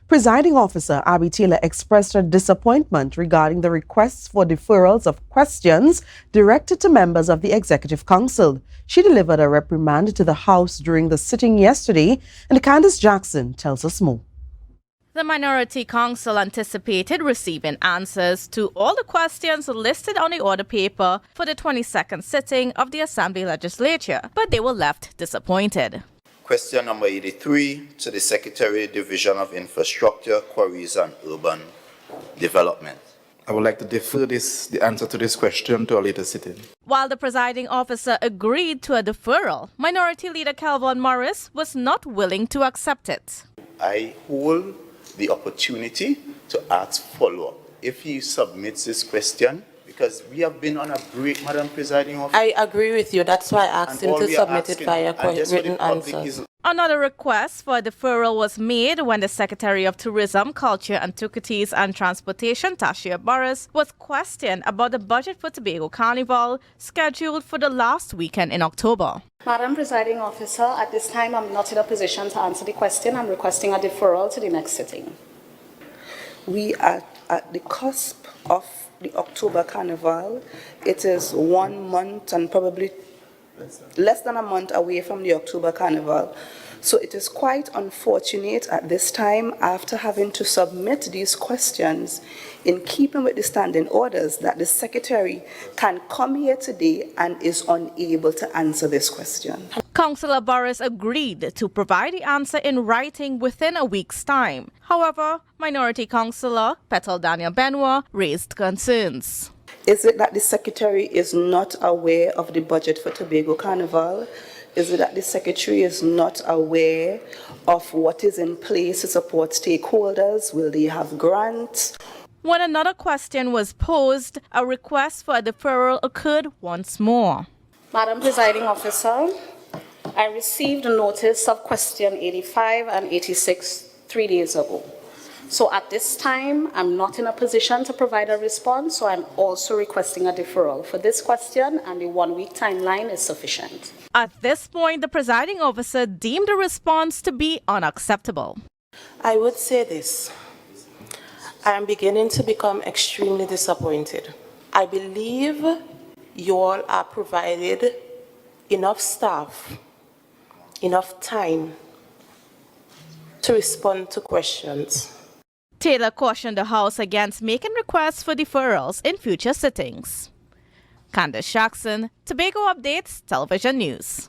Presiding Officer Abby Taylor expressed her disappointment regarding the requests for deferrals of questions directed to members of the Executive Council. She delivered a reprimand to the House during the sitting yesterday, and Kandace Jackson tells us more. The Minority Council anticipated receiving answers to all the questions listed on the order paper for the 22nd sitting of the Assembly Legislature, but they were left disappointed. Question number 83 to the Secretary, Division of Infrastructure, Quarries and Urban Development. I would like to defer the answer to this question to a later sitting. While the presiding officer agreed to a deferral, Minority Leader Calvin Morris was not willing to accept it. I hold the opportunity to ask follow-up if he submits this question, because we have been on a break, Madam Presiding Officer. I agree with you. That's why I asked him to submit it via written answer. Another request for a deferral was made when the Secretary of Tourism, Culture, Antiquities and Transportation, Tasha Burris, was questioned about the budget for Tobago Carnival scheduled for the last weekend in October. Madam Presiding Officer, at this time I'm not in a position to answer the question. I'm requesting a deferral to the next sitting. We are at the cusp of the October Carnival. It is 1 month and probably less than a month away from the October Carnival. So it is quite unfortunate at this time, after having to submit these questions in keeping with the standing orders, that the Secretary can come here today and is unable to answer this question. Councillor Burris agreed to provide the answer in writing within a week's time. However, Minority Councillor Petal Daniel Benoit raised concerns. Is it that the Secretary is not aware of the budget for Tobago Carnival? Is it that the Secretary is not aware of what is in place to support stakeholders? Will they have grants? When another question was posed, a request for a deferral occurred once more. Madam Presiding Officer, I received a notice of question 85 and 86 3 days ago. So at this time, I'm not in a position to provide a response, so I'm also requesting a deferral for this question, and the 1 week timeline is sufficient. At this point, the presiding officer deemed the response to be unacceptable. I would say this. I am beginning to become extremely disappointed. I believe you all are provided enough staff, enough time to respond to questions. Taylor cautioned the House against making requests for deferrals in future sittings. Kandace Jackson, Tobago Updates Television News.